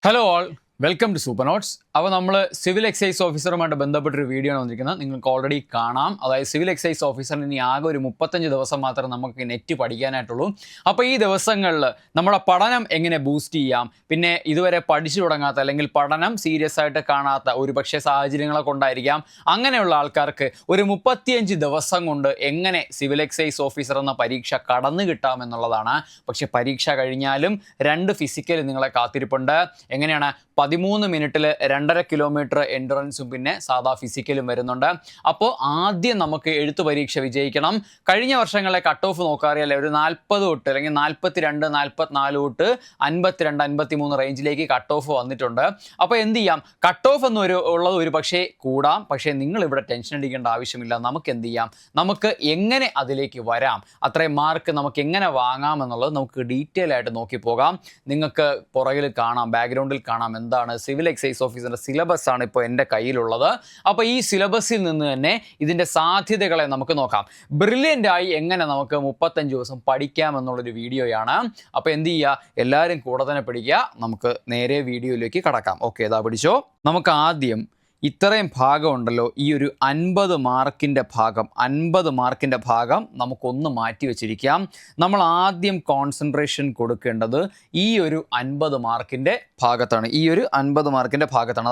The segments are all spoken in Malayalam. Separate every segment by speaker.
Speaker 1: Hello all, welcome to super notes. അപ്പോൾ നമ്മൾ സിവിൽ എക്സൈസ് ഓഫീസറുമായിട്ട് ബന്ധപ്പെട്ടൊരു വീഡിയോ ആണ് വന്നിരിക്കുന്നത്. നിങ്ങൾക്ക് ഓൾറെഡി കാണാം. അതായത് സിവിൽ എക്സൈസ് ഓഫീസറിന് ഇനി ആകെ ഒരു 35 ദിവസം മാത്രമേ നമുക്ക് നെറ്റ് പഠിക്കാനായിട്ടുള്ളൂ. അപ്പോൾ ഈ ദിവസങ്ങളിൽ നമ്മുടെ പഠനം എങ്ങനെ ബൂസ്റ്റ് ചെയ്യാം, പിന്നെ ഇതുവരെ പഠിച്ചു തുടങ്ങാത്ത അല്ലെങ്കിൽ പഠനം സീരിയസ് ആയിട്ട് കാണാത്ത ഒരുപക്ഷെ സാഹചര്യങ്ങളെ കൊണ്ടായിരിക്കാം, അങ്ങനെയുള്ള ആൾക്കാർക്ക് ഒരു 35 ദിവസം കൊണ്ട് എങ്ങനെ സിവിൽ എക്സൈസ് ഓഫീസർ എന്ന പരീക്ഷ കടന്നു കിട്ടാമെന്നുള്ളതാണ്. പക്ഷേ പരീക്ഷ കഴിഞ്ഞാലും 2 ഫിസിക്കൽ നിങ്ങളെ കാത്തിരിപ്പുണ്ട്. എങ്ങനെയാണ്? 13 മിനിറ്റിൽ 2.5 കിലോമീറ്റർ എൻഡുറൻസും പിന്നെ സാധാ ഫിസിക്കലും വരുന്നുണ്ട്. അപ്പോൾ ആദ്യം നമുക്ക് എഴുത്ത് പരീക്ഷ വിജയിക്കണം. കഴിഞ്ഞ വർഷങ്ങളെ കട്ട് ഓഫ് നോക്കാറിയല്ലേ, ഒരു 40 തൊട്ട് അല്ലെങ്കിൽ 42, 44 തൊട്ട് 52, 53 റേഞ്ചിലേക്ക് കട്ട് ഓഫ് വന്നിട്ടുണ്ട്. അപ്പോൾ എന്ത് ചെയ്യാം? കട്ട് ഓഫ് ഉള്ളത് ഒരു പക്ഷേ കൂടാം. പക്ഷേ നിങ്ങൾ ഇവിടെ ടെൻഷൻ അടിക്കേണ്ട ആവശ്യമില്ല. നമുക്ക് എന്ത് ചെയ്യാം? നമുക്ക് എങ്ങനെ അതിലേക്ക് വരാം, അത്രയും മാർക്ക് നമുക്ക് എങ്ങനെ വാങ്ങാം എന്നുള്ളത് നമുക്ക് ഡീറ്റെയിൽ ആയിട്ട് നോക്കി പോകാം. നിങ്ങൾക്ക് പുറകിൽ കാണാം, ബാക്ക്ഗ്രൗണ്ടിൽ കാണാം എന്താണ് സിവിൽ എക്സൈസ് ഓഫീസറിൻ്റെ സിലബസ് ആണ് ഇപ്പോൾ എൻ്റെ കയ്യിലുള്ളത്. അപ്പോൾ ഈ സിലബസിൽ നിന്ന് തന്നെ ഇതിൻ്റെ സാധ്യതകളെ നമുക്ക് നോക്കാം. ബ്രില്യൻ്റായി എങ്ങനെ നമുക്ക് 35 ദിവസം പഠിക്കാം എന്നുള്ളൊരു വീഡിയോയാണ്. അപ്പോൾ എന്ത് ചെയ്യുക? എല്ലാവരും കൂടെ തന്നെ പഠിക്കുക. നമുക്ക് നേരെ വീഡിയോയിലേക്ക് കടക്കാം. ഓക്കെ, ഇതാ പിടിച്ചോ. നമുക്ക് ആദ്യം ഇത്രയും ഭാഗം ഉണ്ടല്ലോ, ഈ ഒരു 50 മാർക്കിൻ്റെ ഭാഗം നമുക്കൊന്ന് മാറ്റി വെച്ചിരിക്കാം. നമ്മൾ ആദ്യം കോൺസെൻട്രേഷൻ കൊടുക്കേണ്ടത് ഈ ഒരു 50 മാർക്കിൻ്റെ ഭാഗത്താണ്.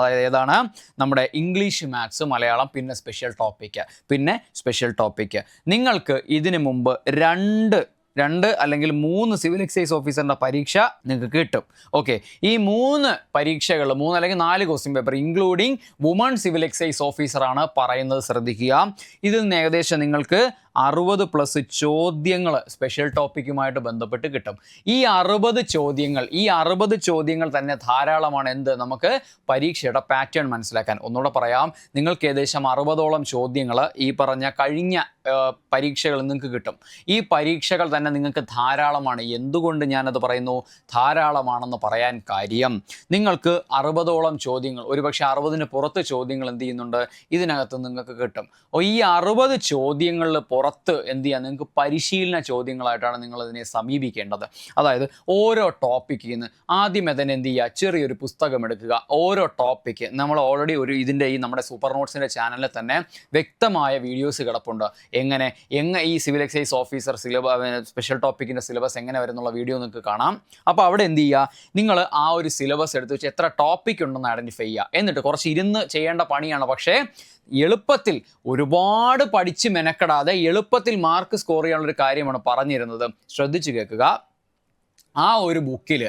Speaker 1: അതായത് ഏതാണ്? നമ്മുടെ ഇംഗ്ലീഷ്, മാത്സ്, മലയാളം, പിന്നെ സ്പെഷ്യൽ ടോപ്പിക്ക്. നിങ്ങൾക്ക് ഇതിനു മുമ്പ് രണ്ട് അല്ലെങ്കിൽ 3 സിവിൽ എക്സൈസ് ഓഫീസറിൻ്റെ പരീക്ഷ നിങ്ങൾക്ക് കിട്ടും. ഓക്കെ, ഈ 3 പരീക്ഷകൾ, 3 അല്ലെങ്കിൽ 4 question paper including woman civil excise ഓഫീസറാണ് പറയുന്നത്, ശ്രദ്ധിക്കുക. ഇതിൽ നിന്ന് ഏകദേശം നിങ്ങൾക്ക് 60+ ചോദ്യങ്ങൾ സ്പെഷ്യൽ ടോപ്പിക്കുമായിട്ട് ബന്ധപ്പെട്ട് കിട്ടും. ഈ 60 ചോദ്യങ്ങൾ തന്നെ ധാരാളമാണ്. നമുക്ക് പരീക്ഷയുടെ പാറ്റേൺ മനസ്സിലാക്കാൻ. ഒന്നുകൂടെ പറയാം, നിങ്ങൾക്ക് ഏകദേശം 60ഓളം ചോദ്യങ്ങൾ ഈ പറഞ്ഞ കഴിഞ്ഞ പരീക്ഷകൾ നിങ്ങൾക്ക് കിട്ടും. ഈ പരീക്ഷകൾ തന്നെ നിങ്ങൾക്ക് ധാരാളമാണ്. എന്തുകൊണ്ട് ഞാനത് പറയുന്നു ധാരാളമാണെന്ന് പറയാൻ കാര്യം, നിങ്ങൾക്ക് 60ഓളം ചോദ്യങ്ങൾ, ഒരുപക്ഷെ 60ന് പുറത്ത് ചോദ്യങ്ങൾ എന്ത് ചെയ്യുന്നുണ്ട്, ഇതിനകത്ത് നിങ്ങൾക്ക് കിട്ടും. ഈ 60 ചോദ്യങ്ങളിൽ പുറത്ത് എന്ത് ചെയ്യുക? നിങ്ങൾക്ക് പരിശീലന ചോദ്യങ്ങളായിട്ടാണ് നിങ്ങൾ ഇതിനെ സമീപിക്കേണ്ടത്. അതായത് ഓരോ ടോപ്പിക്കിൽ നിന്ന് ആദ്യമേ തന്നെ എന്ത് ചെയ്യുക? ചെറിയൊരു പുസ്തകം എടുക്കുക. ഓരോ ടോപ്പിക്ക് നമ്മൾ ഓൾറെഡി ഇതിൻ്റെ നമ്മുടെ സൂപ്പർ നോട്ട്സിൻ്റെ ചാനലിൽ തന്നെ വ്യക്തമായ വീഡിയോസ് കിടപ്പുണ്ട്. എങ്ങനെ ഈ സിവിൽ എക്സൈസ് ഓഫീസർ സ്പെഷ്യൽ ടോപ്പിക്കിൻ്റെ സിലബസ് എങ്ങനെ വരുന്നുള്ള വീഡിയോ നിങ്ങൾക്ക് കാണാം. അപ്പോൾ അവിടെ എന്ത് ചെയ്യുക? നിങ്ങൾ ആ ഒരു സിലബസ് എടുത്ത് വെച്ച് എത്ര ടോപ്പിക് ഉണ്ടെന്ന് ഐഡൻറ്റിഫൈ ചെയ്യുക. എന്നിട്ട് കുറച്ച് ഇരുന്ന് ചെയ്യേണ്ട പണിയാണ്, പക്ഷേ എളുപ്പത്തിൽ, ഒരുപാട് പഠിച്ച് മെനക്കെടാതെ എളുപ്പത്തിൽ മാർക്ക് സ്കോർ ചെയ്യാനുള്ളൊരു കാര്യമാണ് പറഞ്ഞിരുന്നത്. ശ്രദ്ധിച്ചു കേൾക്കുക. ആ ഒരു ബുക്കിൽ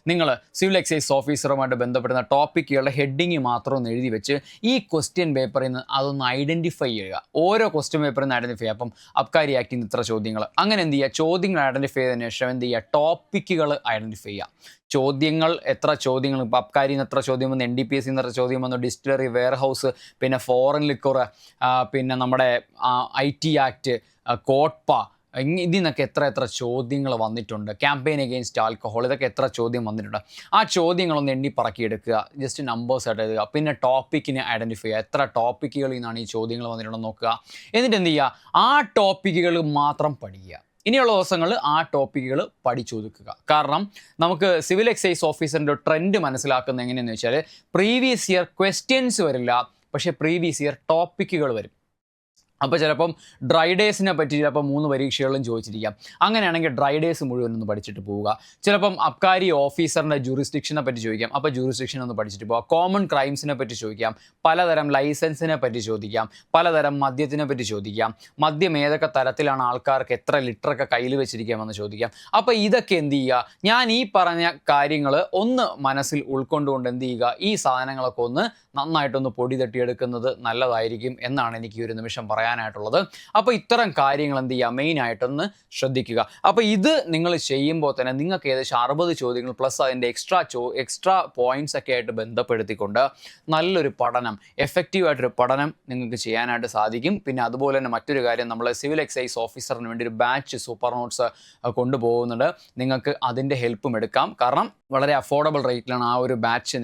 Speaker 1: നിങ്ങൾ സിവിൽ എക്സൈസ് ഓഫീസറുമായിട്ട് ബന്ധപ്പെടുന്ന ടോപ്പിക്കുകളുടെ ഹെഡിങ് മാത്രം ഒന്ന് എഴുതി വെച്ച് ഈ ക്വസ്റ്റ്യൻ പേപ്പറിൽ നിന്ന് അതൊന്ന് ഐഡൻറ്റിഫൈ ചെയ്യുക. ഓരോ ക്വസ്റ്റ്യൻ പേപ്പറിൽ നിന്ന് ഐഡൻറ്റിഫൈ ചെയ്യുക. അപ്പം അബ്കാരി ആക്ടിൽ നിന്ന് ഇത്ര ചോദ്യങ്ങൾ, അങ്ങനെ എന്ത് ചെയ്യുക? ചോദ്യങ്ങൾ ഐഡൻറ്റിഫൈ ചെയ്തതിനു ശേഷം എന്ത് ചെയ്യുക? ടോപ്പിക്കുകൾ ഐഡൻറ്റിഫൈ ചെയ്യുക. എത്ര ചോദ്യങ്ങൾ, ഇപ്പോൾ അബ്കാരിയിൽ നിന്ന് എത്ര ചോദ്യം വന്നു, NDPSC നിന്ന് എത്ര ചോദ്യം വന്നു, ഡിസ്റ്റിലറി, വെയർഹൗസ്, പിന്നെ ഫോറിൻ ലിക്വർ, പിന്നെ നമ്മുടെ IT ആക്ട്, കോട്ട്പ, ഇതിൽ നിന്നൊക്കെ എത്ര ചോദ്യങ്ങൾ വന്നിട്ടുണ്ട്, ക്യാമ്പയിൻ അഗെയിൻസ്റ്റ് ആൽക്കഹോൾ, ഇതൊക്കെ എത്ര ചോദ്യം വന്നിട്ടുണ്ട്. ആ ചോദ്യങ്ങളൊന്ന് എണ്ണി പറക്കിയെടുക്കുക. ജസ്റ്റ് നമ്പേഴ്സ് ആയിട്ട് എഴുതുക. പിന്നെ ടോപ്പിക്കിനെ ഐഡൻറ്റിഫൈ ചെയ്യുക. എത്ര ടോപ്പിക്കുകളിൽ നിന്നാണ് ഈ ചോദ്യങ്ങൾ വന്നിട്ടുണ്ടെന്ന് നോക്കുക. എന്നിട്ട് എന്ത് ചെയ്യുക? ആ ടോപ്പിക്കുകൾ മാത്രം പഠിക്കുക. ഇനിയുള്ള ദിവസങ്ങളിൽ ആ ടോപ്പിക്കുകൾ പഠിച്ചൊതുക്കുക. കാരണം നമുക്ക് സിവിൽ എക്സൈസ് ഓഫീസറിൻ്റെ ട്രെൻഡ് മനസ്സിലാക്കുന്നത് എങ്ങനെയെന്ന് വെച്ചാൽ, പ്രീവിയസ് ഇയർ ക്വസ്റ്റ്യൻസ് വരില്ല, പക്ഷേ പ്രീവിയസ് ഇയർ ടോപ്പിക്കുകൾ വരും. അപ്പോൾ ചിലപ്പം ഡ്രൈ ഡേയ്സിനെ പറ്റി ചിലപ്പോൾ 3 പരീക്ഷകളും ചോദിച്ചിരിക്കാം. അങ്ങനെയാണെങ്കിൽ ഡ്രൈ ഡേയ്സ് മുഴുവനൊന്ന് പഠിച്ചിട്ട് പോവുക. ചിലപ്പം അബ്കാരി ഓഫീസറിൻ്റെ ജൂറിസ്ഡിക്ഷനെ പറ്റി ചോദിക്കാം, അപ്പോൾ ജൂറിസ്ഡിക്ഷൻ ഒന്ന് പഠിച്ചിട്ട് പോവുക. കോമൺ ക്രൈംസിനെ പറ്റി ചോദിക്കാം, പലതരം ലൈസൻസിനെ പറ്റി ചോദിക്കാം, പലതരം മദ്യത്തിനെ പറ്റി ചോദിക്കാം, മദ്യം ഏതൊക്കെ തരത്തിലാണ്, ആൾക്കാർക്ക് എത്ര ലിറ്ററൊക്കെ കയ്യിൽ വെച്ചിരിക്കാമെന്ന് ചോദിക്കാം. അപ്പോൾ ഇതൊക്കെ എന്ത് ചെയ്യുക? ഞാൻ ഈ പറഞ്ഞ കാര്യങ്ങൾ ഒന്ന് മനസ്സിൽ ഉൾക്കൊണ്ടുകൊണ്ട് എന്ത് ചെയ്യുക? ഈ സാധനങ്ങളൊക്കെ ഒന്ന് നന്നായിട്ടൊന്ന് പൊടി തട്ടിയെടുക്കുന്നത് നല്ലതായിരിക്കും എന്നാണ് എനിക്ക് ഒരു നിമിഷം പറയാനായിട്ടുള്ളത്. അപ്പോൾ ഇത്തരം കാര്യങ്ങൾ എന്ത് ചെയ്യുക? മെയിനായിട്ടൊന്ന് ശ്രദ്ധിക്കുക. അപ്പോൾ ഇത് നിങ്ങൾ ചെയ്യുമ്പോൾ തന്നെ നിങ്ങൾക്ക് ഏകദേശം 60 ചോദ്യങ്ങൾ പ്ലസ് അതിൻ്റെ എക്സ്ട്രാ പോയിൻറ്റ്സ് ഒക്കെ ആയിട്ട് ബന്ധപ്പെടുത്തിക്കൊണ്ട് നല്ലൊരു പഠനം, എഫക്റ്റീവായിട്ടൊരു പഠനം നിങ്ങൾക്ക് ചെയ്യാനായിട്ട് സാധിക്കും. പിന്നെ അതുപോലെ തന്നെ മറ്റൊരു കാര്യം, നമ്മൾ സിവിൽ എക്സൈസ് ഓഫീസറിന് വേണ്ടി ഒരു ബാച്ച് സൂപ്പർ നോട്ട്സ് കൊണ്ടുപോകുന്നുണ്ട്. നിങ്ങൾക്ക് അതിൻ്റെ ഹെൽപ്പും എടുക്കാം. കാരണം വളരെ അഫോർഡബിൾ റേറ്റിലാണ് ആ ഒരു ബാച്ച്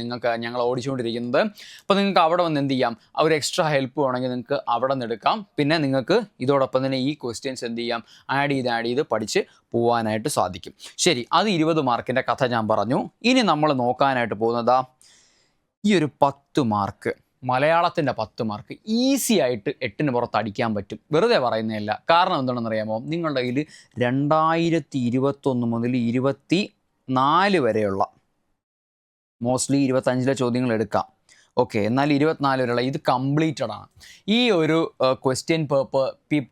Speaker 1: ഞങ്ങൾ ഓടിച്ചുകൊണ്ടിരിക്കുന്നത്. അപ്പോൾ നിങ്ങൾക്ക് അവിടെ വന്ന് എന്ത് ചെയ്യാം? ഒരു എക്സ്ട്രാ ഹെൽപ്പ് വേണമെങ്കിൽ നിങ്ങൾക്ക് അവിടെ നിന്ന് എടുക്കാം. പിന്നെ നിങ്ങൾക്ക് ഇതോടൊപ്പം തന്നെ ഈ ക്വസ്റ്റ്യൻസ് എന്ത് ചെയ്യാം, ആഡ് ചെയ്ത് പഠിച്ച് പോകാനായിട്ട് സാധിക്കും. ശരി, അത് 20 മാർക്കിൻ്റെ കഥ ഞാൻ പറഞ്ഞു. ഇനി നമ്മൾ നോക്കാനായിട്ട് പോകുന്നതാ ഈ ഒരു 10 മാർക്ക്, മലയാളത്തിൻ്റെ 10 മാർക്ക് ഈസി ആയിട്ട് 8ന് പുറത്ത് അടിക്കാൻ പറ്റും. വെറുതെ പറയുന്നതല്ല. കാരണം എന്താണെന്ന് അറിയാമോ, നിങ്ങളുടെ കയ്യിൽ 2021 മുതൽ 24 വരെയുള്ള, മോസ്റ്റ്ലി 25 ചോദ്യങ്ങൾ എടുക്കാം. ഓക്കെ, എന്നാൽ 24 വരെയുള്ള ഇത് കംപ്ലീറ്റഡ് ആണ്. ഈ ഒരു ക്വസ്റ്റ്യൻ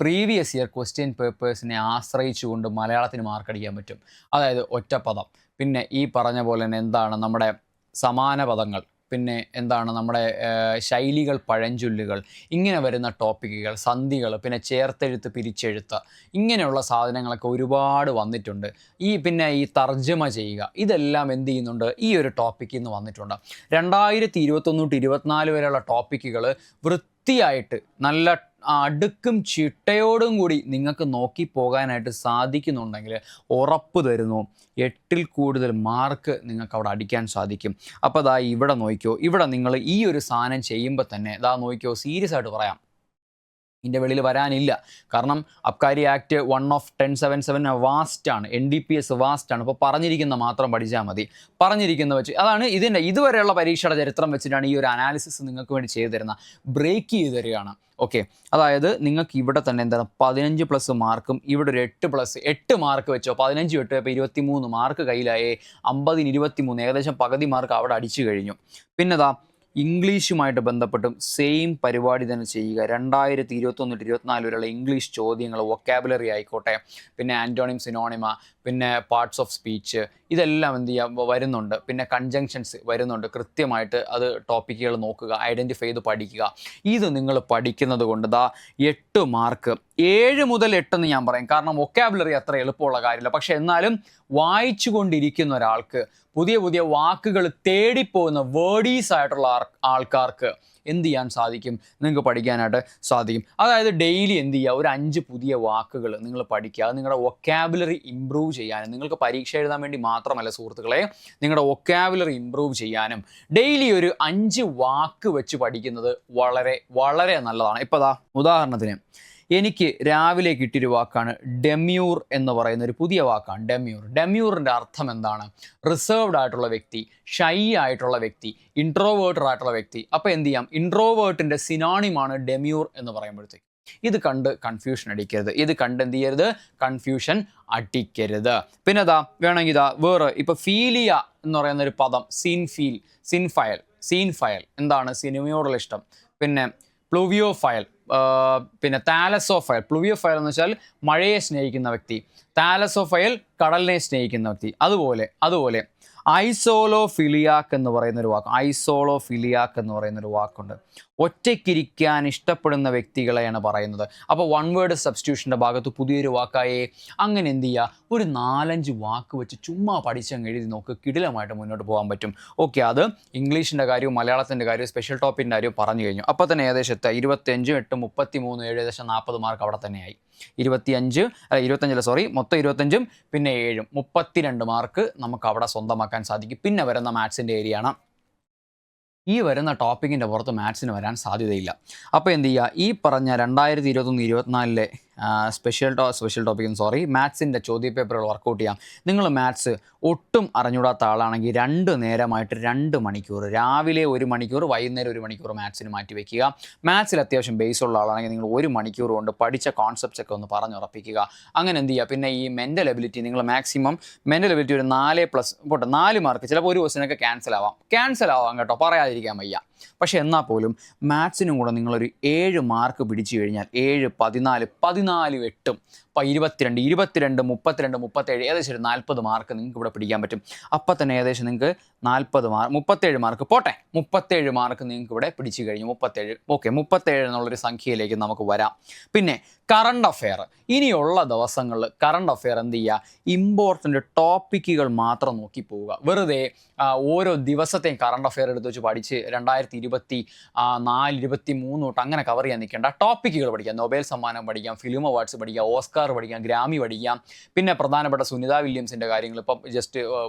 Speaker 1: പ്രീവിയസ് ഇയർ ക്വസ്റ്റ്യൻ പേപ്പേഴ്സിനെ ആശ്രയിച്ചുകൊണ്ട് മലയാളത്തിന് മാർക്ക് അടിക്കാൻ പറ്റും. അതായത് ഒറ്റപ്പദം, പിന്നെ ഈ പറഞ്ഞ പോലെ തന്നെ എന്താണ് നമ്മുടെ സമാന പദങ്ങൾ, പിന്നെ എന്താണ് നമ്മുടെ ശൈലികൾ, പഴഞ്ചൊല്ലുകൾ, ഇങ്ങനെ വരുന്ന ടോപ്പിക്കുകൾ, സന്ധികൾ, പിന്നെ ചേർത്തെഴുത്ത്, പിരിച്ചെഴുത്ത്, ഇങ്ങനെയുള്ള സാധനങ്ങളൊക്കെ ഒരുപാട് വന്നിട്ടുണ്ട്. പിന്നെ ഈ തർജ്ജമ ചെയ്യുക, ഇതെല്ലാം എന്ത് ചെയ്യുന്നുണ്ട്, ഈ ഒരു ടോപ്പിക്കിൽ നിന്ന് വന്നിട്ടുണ്ട്. 2021-24 വരെയുള്ള ടോപ്പിക്കുകൾ വൃത്തിയായിട്ട് നല്ല അടുക്കും ചിട്ടയോടും കൂടി നിങ്ങൾക്ക് നോക്കി പോകാനായിട്ട് സാധിക്കുന്നുണ്ടെങ്കിൽ ഉറപ്പ് തരുന്നു 8ൽ കൂടുതൽ മാർക്ക് നിങ്ങൾക്ക് അവിടെ അടിക്കാൻ സാധിക്കും. അപ്പോൾ ദാ ഇവിടെ നോക്കിയോ, ഇവിടെ നിങ്ങൾ ഈ ഒരു സാധനം ചെയ്യുമ്പോൾ തന്നെ ദാ നോക്കിയോ, സീരിയസ് ആയിട്ട് പറയാം, ഇതിൻ്റെ വെളിയിൽ വരാനില്ല. കാരണം അബ്കാരി ആക്ട് 1 ഓഫ് 1077 വാസ്റ്റാണ്, NDPS വാസ്റ്റാണ്. അപ്പോൾ പറഞ്ഞിരിക്കുന്ന മാത്രം പഠിച്ചാൽ മതി. പറഞ്ഞിരിക്കുന്ന വെച്ച് അതാണ് ഇതിൻ്റെ ഇതുവരെയുള്ള പരീക്ഷയുടെ ചരിത്രം വെച്ചിട്ടാണ് ഈ ഒരു അനാലിസിസ് നിങ്ങൾക്ക് വേണ്ടി ചെയ്തു തരുന്ന, ബ്രേക്ക് ചെയ്ത് തരികയാണ്. ഓക്കെ, അതായത് നിങ്ങൾക്ക് ഇവിടെ തന്നെ എന്താണ് 15+ മാർക്കും ഇവിടെ ഒരു 8 മാർക്ക് വെച്ചോ, 15 8 ഇപ്പോൾ 23 മാർക്ക് കയ്യിലായേ. 50-ന് 23, ഏകദേശം പകുതി മാർക്ക് അവിടെ അടിച്ചു കഴിഞ്ഞു. പിന്നെതാ ഇംഗ്ലീഷുമായിട്ട് ബന്ധപ്പെട്ടും സെയിം പരിപാടി തന്നെ ചെയ്യുക. 2021-24 വരെയുള്ള ഇംഗ്ലീഷ് ചോദ്യങ്ങൾ, വൊക്കാബുലറി ആയിക്കോട്ടെ, പിന്നെ ആൻറ്റോണിം, സിനോണിമ, പിന്നെ പാർട്സ് ഓഫ് സ്പീച്ച്, ഇതെല്ലാം എന്ത് ചെയ്യുക വരുന്നുണ്ട്. പിന്നെ കൺജങ്ഷൻസ് വരുന്നുണ്ട്. കൃത്യമായിട്ട് അത് ടോപ്പിക്കുകൾ നോക്കുക, ഐഡൻറ്റിഫൈ ചെയ്ത് പഠിക്കുക. ഇത് നിങ്ങൾ പഠിക്കുന്നത് കൊണ്ട് ദാ 8 മാർക്ക്, 7 മുതൽ 8 എന്ന് ഞാൻ പറയും. കാരണം വൊക്കാബുലറി അത്ര എളുപ്പമുള്ള കാര്യമില്ല. പക്ഷെ എന്നാലും വായിച്ചു കൊണ്ടിരിക്കുന്ന ഒരാൾക്ക്, പുതിയ വാക്കുകൾ തേടിപ്പോകുന്ന വേർഡീസ് ആയിട്ടുള്ള ആൾക്കാർക്ക് എന്ത് ചെയ്യാൻ സാധിക്കും, നിങ്ങൾക്ക് പഠിക്കാനായിട്ട് സാധിക്കും. അതായത് ഡെയിലി എന്ത് ചെയ്യുക, ഒരു 5 പുതിയ വാക്കുകൾ നിങ്ങൾ പഠിക്കുക. അത് നിങ്ങളുടെ വൊക്കാബുലറി ഇമ്പ്രൂവ് ചെയ്യാനും, നിങ്ങൾക്ക് പരീക്ഷ എഴുതാൻ വേണ്ടി മാത്രമല്ല സുഹൃത്തുക്കളെ, നിങ്ങളുടെ വൊക്കാബുലറി ഇമ്പ്രൂവ് ചെയ്യാനും ഡെയിലി ഒരു 5 വാക്ക് വെച്ച് പഠിക്കുന്നത് വളരെ വളരെ നല്ലതാണ്. ഇപ്പോൾ ദാ ഉദാഹരണത്തിന് എനിക്ക് രാവിലെ കിട്ടിയൊരു വാക്കാണ് ഡെമ്യൂർ എന്ന് പറയുന്ന ഒരു പുതിയ വാക്കാണ്. ഡെമ്യൂറിൻ്റെ അർത്ഥം എന്താണ്? റിസർവ്ഡ് ആയിട്ടുള്ള വ്യക്തി, ഷൈ ആയിട്ടുള്ള വ്യക്തി, ഇൻട്രോവേർട്ടഡ് ആയിട്ടുള്ള വ്യക്തി. അപ്പോൾ എന്ത് ചെയ്യാം, ഇൻട്രോവേർട്ടിൻ്റെ സിനോണിമാണ് ഡെമ്യൂർ എന്ന് പറയുമ്പോഴത്തേക്ക്. ഇത് കണ്ട് കൺഫ്യൂഷൻ അടിക്കരുത്. എന്ത് ചെയ്യരുത്, കൺഫ്യൂഷൻ അടിക്കരുത്. പിന്നെ ഇതാ വേണമെങ്കിൽ ഇതാ വേറെ ഇപ്പോൾ ഫീലിയ എന്ന് പറയുന്ന ഒരു പദം, സീൻഫയൽ എന്താണ്, സിനിമയോടുള്ള ഇഷ്ടം. പിന്നെ പ്ലൂവിയോഫയൽ, പിന്നെ താലസോഫയൽ. പ്ലൂവിയോഫയൽ എന്ന് വെച്ചാൽ മഴയെ സ്നേഹിക്കുന്ന വ്യക്തി, താലസോഫയൽ കടലിനെ സ്നേഹിക്കുന്ന വ്യക്തി. അതുപോലെ ഐസോലോഫിലിയാക്ക് എന്ന് പറയുന്നൊരു വാക്കുണ്ട്. ഒറ്റയ്ക്കിരിക്കാൻ ഇഷ്ടപ്പെടുന്ന വ്യക്തികളെയാണ് പറയുന്നത്. അപ്പോൾ 1 വേർഡ് സബ്സ്റ്റിറ്റ്യൂഷൻ്റെ ഭാഗത്ത് പുതിയൊരു വാക്കായേ. അങ്ങനെ എന്ത് ചെയ്യുക, ഒരു 4-5 വാക്ക് വെച്ച് ചുമ്മാ പഠിച്ചങ്ങ് എഴുതി നോക്ക്, കിടിലമായിട്ട് മുന്നോട്ട് പോകാൻ പറ്റും. ഓക്കെ, അത് ഇംഗ്ലീഷിൻ്റെ കാര്യവും മലയാളത്തിൻ്റെ കാര്യവും സ്പെഷ്യൽ ടോപ്പിൻ്റെ കാര്യവും പറഞ്ഞു കഴിഞ്ഞു. അപ്പോൾ തന്നെ ഏകദേശം 25 8 33 ഏകദേശം 40 മാർക്ക് അവിടെ തന്നെയായി. 25 മൊത്തം 25 പിന്നെ 7 32 മാർക്ക് നമുക്ക് അവിടെ സ്വന്തമാക്കാൻ സാധിക്കും. പിന്നെ വരുന്ന മാത്സിൻ്റെ ഏരിയയാണ്. ഈ വരുന്ന ടോപ്പിക്കിൻ്റെ പുറത്ത് മാത്സിന് വരാൻ സാധ്യതയില്ല. അപ്പോൾ എന്ത് ചെയ്യുക, ഈ പറഞ്ഞ 2021-24 സ്പെഷ്യൽ ടോപ്പിക്ക് മാത്സിൻ്റെ ചോദ്യപേപ്പറുകൾ വർക്കൗട്ട് ചെയ്യാം. നിങ്ങൾ മാത്സ് ഒട്ടും അറിഞ്ഞൂടാത്ത ആളാണെങ്കിൽ 2 നേരമായിട്ട് 2 മണിക്കൂർ, രാവിലെ 1 മണിക്കൂർ, വൈകുന്നേരം 1 മണിക്കൂർ മാത്സിന് മാറ്റി വയ്ക്കുക. മാത്സിൽ അത്യാവശ്യം ബേസ് ഉള്ള ആളാണെങ്കിൽ നിങ്ങൾ 1 മണിക്കൂർ കൊണ്ട് പഠിച്ച കോൺസെപ്റ്റ്സ് ഒക്കെ ഒന്ന് പറഞ്ഞുറപ്പിക്കുക. അങ്ങനെ എന്ത് ചെയ്യുക. പിന്നെ ഈ മെൻ്റൽ എബിലിറ്റി നിങ്ങൾ മാക്സിമം മെൻ്റൽ എബിലിറ്റി ഒരു 4 മാർക്ക്, ചിലപ്പോൾ ഒരു ക്വസ്റ്റ്യനൊക്കെ ക്യാൻസൽ ആവാം കേട്ടോ, പറയാതിരിക്കാൻ വയ്യ. പക്ഷെ എന്നാൽ പോലും മാത്സിനും കൂടെ നിങ്ങളൊരു 7 മാർക്ക് പിടിച്ചു കഴിഞ്ഞാൽ 7 14 14 8 22 22 32 37 ഏകദേശം ഒരു 40 മാർക്ക് നിങ്ങൾക്ക് ഇവിടെ പിടിക്കാൻ പറ്റും. അപ്പം തന്നെ ഏകദേശം നിങ്ങൾക്ക് 37 മാർക്ക് പോട്ടെ, 37 മാർക്ക് നിങ്ങൾക്ക് ഇവിടെ പിടിച്ചു കഴിഞ്ഞു. 37 എന്നുള്ളൊരു സംഖ്യയിലേക്ക് നമുക്ക് വരാം. പിന്നെ കറണ്ട് അഫെയർ, ഇനിയുള്ള ദിവസങ്ങളിൽ കറണ്ട് അഫെയർ എന്ത് ചെയ്യുക, ഇമ്പോർട്ടൻ്റ് ടോപ്പിക്കുകൾ മാത്രം നോക്കി പോവുക. വെറുതെ ഓരോ ദിവസത്തെയും കറണ്ട് അഫെയർ എടുത്ത് വെച്ച് പഠിച്ച് 2024 23 തൊട്ട് അങ്ങനെ കവർ ചെയ്യാൻ നിൽക്കേണ്ട. ടോപ്പിക്കുകൾ പഠിക്കാം, നൊബേൽ സമ്മാനം പഠിക്കാം, ഫിലിം അവാർഡ്സ് പഠിക്കാം, ഓസ്കാർ IR പഠിക്കാം, ഗ്രാമി പഠിക്കാം, പിന്നെ പ്രധാനപ്പെട്ട സുനിത വില്യംസിൻ്റെ കാര്യങ്ങൾ ഇപ്പം ജസ്റ്റ്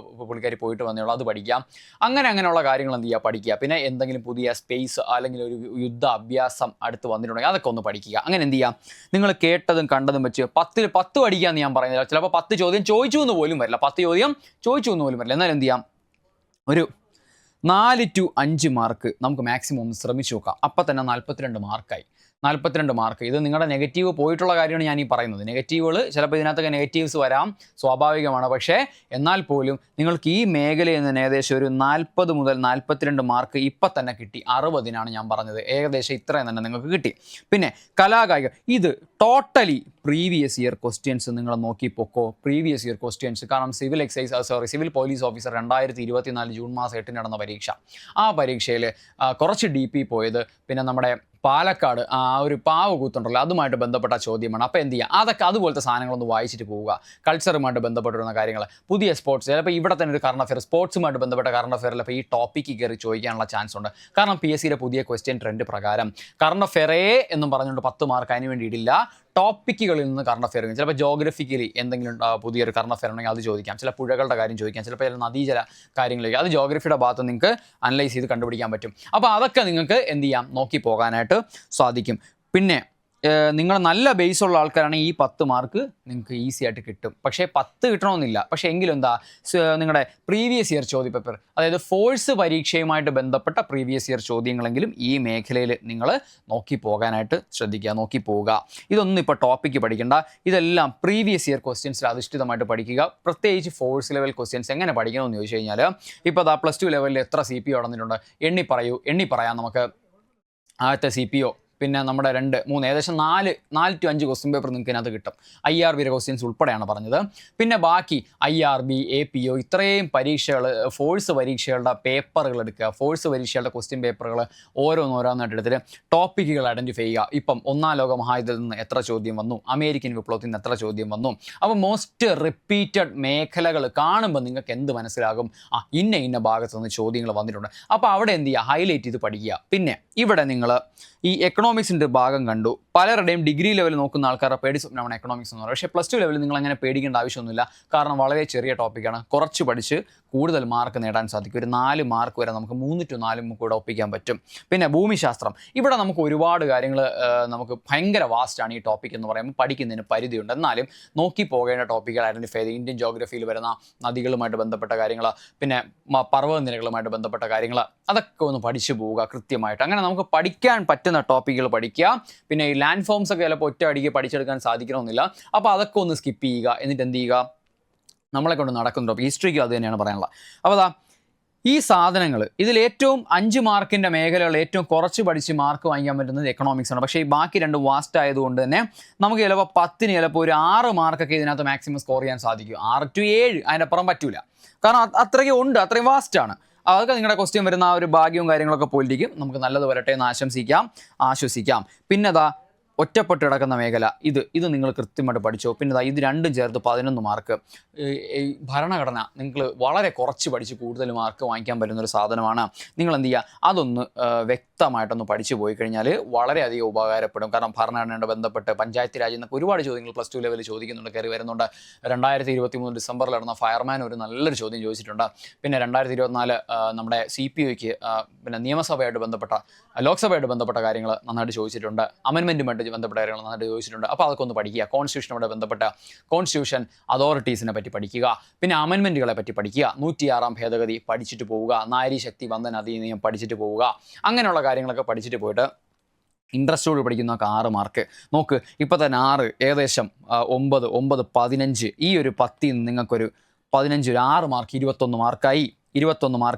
Speaker 1: പുള്ളിക്കാരി പോയിട്ട് വന്നേയുള്ളൂ, അത് പഠിക്കാം. അങ്ങനെയുള്ള കാര്യങ്ങൾ എന്ത് ചെയ്യുക, പഠിക്കുക. പിന്നെ എന്തെങ്കിലും പുതിയ സ്പേസ് അല്ലെങ്കിൽ ഒരു യുദ്ധ അഭ്യാസം അടുത്ത് വന്നിട്ടുണ്ടെങ്കിൽ അതൊക്കെ ഒന്ന് പഠിക്കുക. അങ്ങനെ എന്ത് ചെയ്യുക, നിങ്ങൾ കേട്ടതും കണ്ടതും വെച്ച് 10 പഠിക്കാമെന്ന് ഞാൻ പറയുന്നില്ല. ചിലപ്പോൾ 10 ചോദ്യം ചോദിച്ചു എന്ന് പോലും വരില്ല, 10 ചോദ്യം ചോദിച്ചു എന്ന് പോലും വരില്ല. എന്നാലും എന്ത് ചെയ്യാം, ഒരു 4 to 5 മാർക്ക് നമുക്ക് മാക്സിമം ഒന്ന് ശ്രമിച്ചു നോക്കാം. അപ്പം തന്നെ 42 മാർക്കായി. 42 മാർക്ക്. ഇത് നിങ്ങളുടെ നെഗറ്റീവ് പോയിട്ടുള്ള കാര്യമാണ് ഞാൻ ഈ പറയുന്നത്. നെഗറ്റീവുകൾ ചിലപ്പോൾ ഇതിനകത്തൊക്കെ നെഗറ്റീവ്സ് വരാം, സ്വാഭാവികമാണ്. പക്ഷേ എന്നാൽ പോലും നിങ്ങൾക്ക് ഈ മേഖലയിൽ നിന്ന് ഏകദേശം ഒരു 40 മുതൽ 42 മാർക്ക് ഇപ്പം തന്നെ കിട്ടി. 60-നാണ് ഞാൻ പറഞ്ഞത്. ഏകദേശം ഇത്രയും തന്നെ നിങ്ങൾക്ക് കിട്ടി. പിന്നെ കലാകായിക, ഇത് ടോട്ടലി പ്രീവിയസ് ഇയർ ക്വസ്റ്റ്യൻസ് നിങ്ങൾ നോക്കി പൊക്കോ. Previous year questions. കാരണം സിവിൽ പോലീസ് ഓഫീസർ 2024 ജൂൺ മാസം 8 നടന്ന പരീക്ഷ. ആ പരീക്ഷയിൽ കുറച്ച് DP പോയത് പിന്നെ നമ്മുടെ പാലക്കാട് ആ ഒരു പാവ് കൂത്തുണ്ടല്ലോ, അതുമായിട്ട് ബന്ധപ്പെട്ട ചോദ്യമാണ്. അപ്പോൾ എന്ത് ചെയ്യുക, അതൊക്കെ അതുപോലത്തെ സാധനങ്ങളൊന്ന് വായിച്ചിട്ട് പോവുക. കൾച്ചറുമായിട്ട് ബന്ധപ്പെട്ടിരുന്ന കാര്യങ്ങൾ, പുതിയ സ്പോർട്സ്, ചിലപ്പോൾ ഇവിടെ തന്നെ ഒരു കറണ്ട് അഫെയർ, സ്പോർട്സുമായിട്ട് ബന്ധപ്പെട്ട കറണ്ട് അഫെയറിൽ ഇപ്പോൾ ഈ ടോപ്പിക്ക് കയറി ചോദിക്കാനുള്ള ചാൻസ് ഉണ്ട്. കാരണം PSCയുടെ പുതിയ ക്വസ്റ്റ്യൻ ട്രെൻഡ് പ്രകാരം കറണ്ട് അഫെയറേ എന്നും പറഞ്ഞുകൊണ്ട് 10 മാർക്ക് അതിന് വേണ്ടി ഇടില്ല. ടോപ്പിക്കുകളിൽ നിന്ന് കറണ്ട് അഫെയർ, ചിലപ്പോൾ ജോഗ്രഫിക്കലി എന്തെങ്കിലും പുതിയൊരു കറണ്ട് അഫെയർ ഉണ്ടെങ്കിൽ അത് ചോദിക്കാം. ചില പുഴകളുടെ കാര്യം ചോദിക്കാം, ചിലപ്പോൾ ചില നദീജല കാര്യങ്ങളിലേക്ക്, അത് ജോഗ്രഫിയുടെ ഭാഗത്ത് നിങ്ങൾക്ക് അനലൈസ് ചെയ്ത് കണ്ടുപിടിക്കാൻ പറ്റും. അപ്പോൾ അതൊക്കെ നിങ്ങൾക്ക് എന്ത് ചെയ്യാം, നോക്കി പോകാനായിട്ട് സാധിക്കും. പിന്നെ നിങ്ങൾ നല്ല ബേസുള്ള ആൾക്കാരാണെങ്കിൽ ഈ 10 മാർക്ക് നിങ്ങൾക്ക് ഈസി ആയിട്ട് കിട്ടും. പക്ഷേ 10 കിട്ടണമെന്നില്ല. പക്ഷേ എങ്കിലും എന്താ, നിങ്ങളുടെ പ്രീവിയസ് ഇയർ ചോദ്യപേപ്പർ, അതായത് ഫോഴ്സ് പരീക്ഷയുമായിട്ട് ബന്ധപ്പെട്ട പ്രീവിയസ് ഇയർ ചോദ്യങ്ങളെങ്കിലും ഈ മേഖലയിൽ നിങ്ങൾ നോക്കി പോകാനായിട്ട് ശ്രദ്ധിക്കുക, നോക്കി പോവുക. ഇതൊന്നും ഇപ്പോൾ ടോപ്പിക്ക് പഠിക്കേണ്ട, ഇതെല്ലാം പ്രീവിയസ് ഇയർ ക്വസ്റ്റ്യൻസിൽ അധിഷ്ഠിതമായിട്ട് പഠിക്കുക. പ്രത്യേകിച്ച് ഫോഴ്സ് ലെവൽ ക്വസ്റ്റ്യൻസ് എങ്ങനെ പഠിക്കണമെന്ന് ചോദിച്ചു കഴിഞ്ഞാൽ, ഇപ്പോൾ അതാ +2 ലെവലിൽ എത്ര CPO നടന്നിട്ടുണ്ട് എണ്ണി പറയാം നമുക്ക്. ആദ്യത്തെ CPO, പിന്നെ നമ്മുടെ 2, 3 ഏകദേശം 4 to 5 ക്വസ്റ്റ്യൻ പേപ്പർ നിങ്ങൾക്ക് ഇതിനകത്ത് കിട്ടും. IRBയുടെ ക്വസ്റ്റ്യൻസ് ഉൾപ്പെടെയാണ് പറഞ്ഞത്. പിന്നെ ബാക്കി IRB, APO ഇത്രയും പരീക്ഷകൾ, ഫോഴ്സ് പരീക്ഷകളുടെ പേപ്പറുകൾ എടുക്കുക. ഫോഴ്സ് പരീക്ഷകളുടെ ക്വസ്റ്റ്യൻ പേപ്പറുകൾ ഓരോന്നായിട്ട് എടുത്തിട്ട് ടോപ്പിക്കുകൾ ഐഡൻറ്റിഫൈ ചെയ്യുക. ഇപ്പം 1-ാം ലോക മഹായുദ്ധത്തിൽ നിന്ന് എത്ര ചോദ്യം വന്നു, അമേരിക്കൻ വിപ്ലവത്തിൽ നിന്ന് എത്ര ചോദ്യം വന്നു. അപ്പോൾ മോസ്റ്റ് റിപ്പീറ്റഡ് മേഖലകൾ കാണുമ്പോൾ നിങ്ങൾക്ക് എന്ത് മനസ്സിലാകും, ഇന്ന ഭാഗത്ത് നിന്ന് ചോദ്യങ്ങൾ വന്നിട്ടുണ്ട്. അപ്പോൾ അവിടെ എന്ത് ചെയ്യുക, ഹൈലൈറ്റ് ചെയ്ത് പഠിക്കുക. പിന്നെ ഇവിടെ നിങ്ങൾ ഈ എക്കണോമിക്സിൻ്റെ ഭാഗം കണ്ടു. പലരുടെയും ഡിഗ്രി ലെവൽ നോക്കുന്ന ആൾക്കാരുടെ പേടി സ്വപ്നമാണ് എക്കണോമിക്സ് എന്ന് പറയുന്നത്. പക്ഷേ +2 ലെവലിൽ നിങ്ങൾ അങ്ങനെ പേടിക്കേണ്ട ആവശ്യമൊന്നുമില്ല. കാരണം വളരെ ചെറിയ ടോപ്പിക്കാണ്. കുറച്ച് പഠിച്ച് കൂടുതൽ മാർക്ക് നേടാൻ സാധിക്കും. ഒരു 4 മാർക്ക് വരെ നമുക്ക് 3 to 4 കൂടെ ഒപ്പിക്കാൻ പറ്റും. പിന്നെ ഭൂമിശാസ്ത്രം, ഇവിടെ നമുക്ക് ഒരുപാട് കാര്യങ്ങൾ, നമുക്ക് ഭയങ്കര വാസ്റ്റാണ് ഈ ടോപ്പിക് എന്ന് പറയുമ്പോൾ. പഠിക്കുന്നതിന് പരിധിയുണ്ട്. എന്നാലും നോക്കി പോകേണ്ട ടോപ്പിക്കുകൾ ഐഡൻറ്റിഫൈ ചെയ്ത് ഇന്ത്യൻ ജോഗ്രഫിയിൽ വരുന്ന നദികളുമായിട്ട് ബന്ധപ്പെട്ട കാര്യങ്ങൾ, പിന്നെ പർവ്വതനിരകളുമായിട്ട് ബന്ധപ്പെട്ട കാര്യങ്ങൾ, അതൊക്കെ ഒന്ന് പഠിച്ചു പോവുക കൃത്യമായിട്ട്. അങ്ങനെ നമുക്ക് പഠിക്കാൻ പറ്റുന്ന ടോപ്പിക്കുകൾ പഠിക്കുക. പിന്നെ ഈ ലാൻഡ് ഫോംസ് ഒക്കെ ചിലപ്പോൾ ഒറ്റ അടിക്ക് പഠിച്ചെടുക്കാൻ സാധിക്കണമെന്നില്ല. അപ്പോൾ അതൊക്കെ ഒന്ന് സ്കിപ്പ് ചെയ്യുക. എന്നിട്ട് എന്ത് ചെയ്യുക, നമ്മളെ കൊണ്ട് നടക്കുന്ന ടോപ്പിക്, ഹിസ്റ്ററിക്കും അത് തന്നെയാണ് പറയാനുള്ളത്. അപ്പോൾ ഈ സാധനങ്ങൾ, ഇതിൽ ഏറ്റവും 5 മാർക്കിൻ്റെ മേഖലകൾ ഏറ്റവും കുറച്ച് പഠിച്ച് മാർക്ക് വാങ്ങിക്കാൻ പറ്റുന്നത് എക്കണോമിക്സ് ആണ്. പക്ഷേ ഈ ബാക്കി 2 വാസ്റ്റ് ആയതുകൊണ്ട് തന്നെ നമുക്ക് ചിലപ്പോൾ 10-ന് ചിലപ്പോൾ ഒരു 6 മാർക്കൊക്കെ ഇതിനകത്ത് മാക്സിമം സ്കോർ ചെയ്യാൻ സാധിക്കും. 6 to 7 അതിൻ്റെ അപ്പുറം പറ്റൂല. കാരണം അത്രയ്ക്ക് ഉണ്ട്, അത്രയും വാസ്റ്റാണ്. അതൊക്കെ നിങ്ങളുടെ ക്വസ്റ്റ്യൻ വരുന്ന ആ ഒരു ഭാഗ്യവും കാര്യങ്ങളൊക്കെ പോലിരിക്കും. നമുക്ക് നല്ലത് വരട്ടെ എന്ന് ആശ്വസിക്കാം. പിന്നെ ഒറ്റപ്പെട്ട് കിടക്കുന്ന മേഖല, ഇത് നിങ്ങൾ കൃത്യമായിട്ട് പഠിച്ചോ. പിന്നെ ഇത് 2ഉം ചേർത്ത് 11 മാർക്ക്. ഭരണഘടന നിങ്ങൾ വളരെ കുറച്ച് പഠിച്ച് കൂടുതൽ മാർക്ക് വാങ്ങിക്കാൻ പറ്റുന്നൊരു സാധനമാണ്. നിങ്ങൾ എന്ത് ചെയ്യുക, അതൊന്ന് വ്യക്തമായിട്ടൊന്ന് പഠിച്ചു പോയി കഴിഞ്ഞാൽ വളരെയധികം ഉപകാരപ്പെടും. കാരണം ഭരണഘടനയോട് ബന്ധപ്പെട്ട് പഞ്ചായത്ത് രാജ് എന്നൊക്കെ ഒരുപാട് ചോദ്യങ്ങൾ +2 ലെവലിൽ ചോദിക്കുന്നുണ്ട്, കയറി വരുന്നുണ്ട്. 2023 ഡിസംബറിൽ നടന്ന ഫയർമാൻ ഒരു നല്ലൊരു ചോദ്യം ചോദിച്ചിട്ടുണ്ട്. പിന്നെ 2024 നമ്മുടെ CPOയ്ക്ക് പിന്നെ നിയമസഭയായിട്ട് ബന്ധപ്പെട്ട, ലോക്സഭയായിട്ട് ബന്ധപ്പെട്ട കാര്യങ്ങൾ നന്നായിട്ട് ചോദിച്ചിട്ടുണ്ട്. അമെൻമെൻറ്റുമായിട്ട് ബന്ധപ്പെട്ട കാര്യങ്ങൾ നന്നായിട്ട് ചോദിച്ചിട്ടുണ്ട്. അപ്പോൾ അതൊക്കെ ഒന്ന് പഠിക്കുക. കോൺസ്റ്റിറ്റ്യൂഷനോട് ബന്ധപ്പെട്ട കോൺസ്റ്റിറ്റ്യൂഷൻ അതോറിറ്റീസിനെ പറ്റി പഠിക്കുക. പിന്നെ അമെൻമെൻറ്റുകളെ പറ്റി പഠിക്കുക. 106-ാം ഭേദഗതി പഠിച്ചിട്ട് പോവുക. നാരീശക്തി വന്ദന അധിനിയം പഠിച്ചിട്ട് പോവുക. അങ്ങനെയുള്ള കാര്യങ്ങളൊക്കെ പഠിച്ചിട്ട് പോയിട്ട് ഇൻട്രസ്റ്റോട് പഠിക്കുന്നതൊക്കെ 6 മാർക്ക് നോക്ക്. ഇപ്പോൾ തന്നെ 6 ഏകദേശം 9, 15 ഈ ഒരു 10-ൽ നിന്ന് നിങ്ങൾക്കൊരു 15, ഒരു 6 മാർക്ക് 21 മാർക്കായി. 21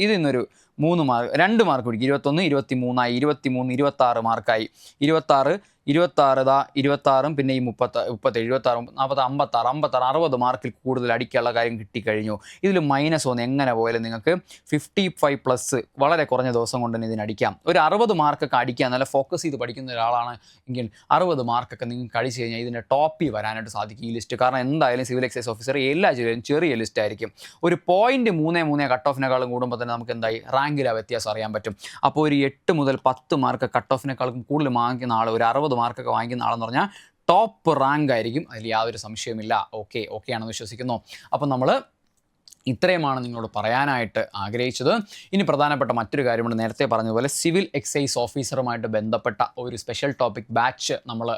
Speaker 1: ഇതിന്നൊരു 3 മാർക്ക്, 2 മാർക്ക് പിടിക്കും. 21, 23 23, 26 മാർക്കായി. 26 26 പിന്നെ ഈ 37, 26, 40, 56, 60 മാർക്കിൽ കൂടുതൽ അടിക്കാനുള്ള കാര്യം കിട്ടിക്കഴിഞ്ഞു. ഇതിൽ -1 എങ്ങനെ പോയാലും നിങ്ങൾക്ക് 55+ വളരെ കുറഞ്ഞ ദിവസം കൊണ്ട് തന്നെ ഇതിനടിക്കാം. ഒരു 60 മാർക്കൊക്കെ അടിക്കാൻ നല്ല ഫോക്കസ് ചെയ്ത് പഠിക്കുന്ന ഒരാളാണ് എങ്കിൽ 60 മാർക്കൊക്കെ നിങ്ങൾക്ക് അടിച്ചു കഴിഞ്ഞാൽ ഇതിൻ്റെ ടോപ്പിൽ വരാനായിട്ട് സാധിക്കും ഈ ലിസ്റ്റ്. കാരണം എന്തായാലും സിവിൽ എക്സൈസ് ഓഫീസർ എല്ലാ ജില്ലയിലും ചെറിയ ലിസ്റ്റ് ആയിരിക്കും. ഒരു 0.33 കട്ട് ഓഫിനേക്കാളും കൂടുമ്പോൾ തന്നെ നമുക്ക് എന്തായി റാങ്കിലെ വ്യത്യാസം അറിയാൻ പറ്റും. അപ്പോൾ ഒരു 8 മുതൽ 10 മാർക്ക് കട്ട് ഓഫിനേക്കാളും കൂടുതൽ വാങ്ങിക്കുന്ന ആൾ, ഒരു 60 മാർക്കൊക്കെ വാങ്ങിക്കുന്ന ആളെന്ന് പറഞ്ഞാൽ ടോപ്പ് റാങ്ക് ആയിരിക്കും, അതിൽ യാതൊരു സംശയവുമില്ല. ഓക്കെ ആണെന്ന് വിശ്വസിക്കുന്നു. അപ്പം നമ്മൾ ഇത്രയുമാണ് നിങ്ങളോട് പറയാനായിട്ട് ആഗ്രഹിച്ചത്. ഇനി പ്രധാനപ്പെട്ട മറ്റൊരു കാര്യമുണ്ട്. നേരത്തെ പറഞ്ഞതുപോലെ സിവിൽ എക്സൈസ് ഓഫീസറുമായിട്ട് ബന്ധപ്പെട്ട ഒരു സ്പെഷ്യൽ ടോപ്പിക് ബാച്ച് നമ്മൾ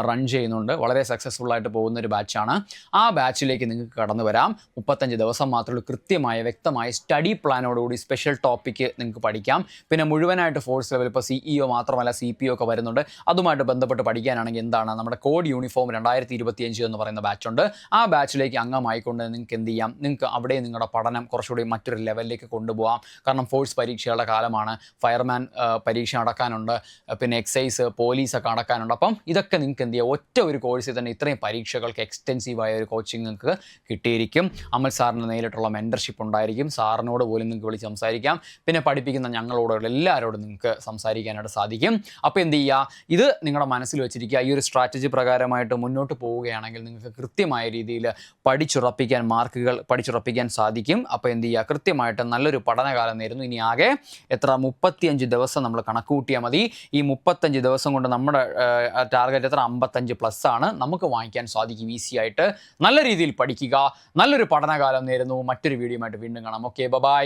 Speaker 1: റൺ ചെയ്യുന്നുണ്ട്. വളരെ സക്സസ്ഫുള്ളായിട്ട് പോകുന്ന ഒരു ബാച്ചാണ്. ആ ബാച്ചിലേക്ക് നിങ്ങൾക്ക് കടന്നു വരാം. 35 ദിവസം മാത്രമേ ഉള്ളൂ. കൃത്യമായ വ്യക്തമായ സ്റ്റഡി പ്ലാനോടുകൂടി സ്പെഷ്യൽ ടോപ്പിക്ക് നിങ്ങൾക്ക് പഠിക്കാം. പിന്നെ മുഴുവനായിട്ട് ഫോഴ്സ് ലെവൽ ഇപ്പോൾ CEO മാത്രമല്ല CPO ഒക്കെ വരുന്നുണ്ട്. അതുമായിട്ട് ബന്ധപ്പെട്ട് പഠിക്കാനാണെങ്കിൽ എന്താണ് നമ്മുടെ കോഡ് യൂണിഫോം 2025 എന്ന് പറയുന്ന ബാച്ചുണ്ട്. ആ ബാച്ചിലേക്ക് അംഗമായിക്കൊണ്ട് നിങ്ങൾക്ക് എന്ത് ചെയ്യാം, നിങ്ങൾക്ക് അവിടെ നിങ്ങളുടെ പഠനം കുറച്ചുകൂടി മറ്റൊരു ലെവലിലേക്ക് കൊണ്ടുപോകാം. കാരണം ഫോഴ്സ് പരീക്ഷകളുടെ കാലമാണ്. ഫയർമാൻ പരീക്ഷ നടക്കാനുണ്ട്, പിന്നെ എക്സൈസ് പോലീസൊക്കെ നടക്കാനുണ്ട്. അപ്പം ഇതൊക്കെ നിങ്ങൾക്ക് എന്ത് ചെയ്യുക, ഒറ്റ ഒരു കോഴ്സിൽ തന്നെ ഇത്രയും പരീക്ഷകൾക്ക് എക്സ്റ്റെൻസീവായ ഒരു കോച്ചിങ് നിങ്ങൾക്ക് കിട്ടിയിരിക്കും. അമൽ സാറിന് നേരിട്ടുള്ള മെൻറ്റർഷിപ്പ് ഉണ്ടായിരിക്കും. സാറിനോട് പോലും നിങ്ങൾക്ക് വിളിച്ച് സംസാരിക്കാം. പിന്നെ പഠിപ്പിക്കുന്ന ഞങ്ങളോട് എല്ലാവരോടും നിങ്ങൾക്ക് സംസാരിക്കാനായിട്ട് സാധിക്കും. അപ്പോൾ എന്ത് ചെയ്യുക, ഇത് നിങ്ങളുടെ മനസ്സിൽ വെച്ചിരിക്കുക. ഈ ഒരു സ്ട്രാറ്റജി പ്രകാരമായിട്ട് മുന്നോട്ട് പോവുകയാണെങ്കിൽ നിങ്ങൾക്ക് കൃത്യമായ രീതിയിൽ പഠിച്ചുറപ്പിക്കാൻ സാധിക്കും. അപ്പോൾ എന്ത് ചെയ്യുക, കൃത്യമായിട്ട് നല്ലൊരു പഠനകാലം നേരുന്നു. ഇനി ആകെ 35 ദിവസം നമ്മൾ കണക്ക് കൂട്ടിയാൽ മതി. ഈ 35 ദിവസം കൊണ്ട് നമ്മുടെ ടാർഗറ്റ് 55+ ആണ്. നമുക്ക് വാങ്ങിക്കാൻ സാധിക്കും ഈസി ആയിട്ട്. നല്ല രീതിയിൽ പഠിക്കുക. നല്ലൊരു പഠനകാലം നേരുന്നു. മറ്റൊരു വീഡിയോയുമായിട്ട് വീണ്ടും കാണാം. Okay, by.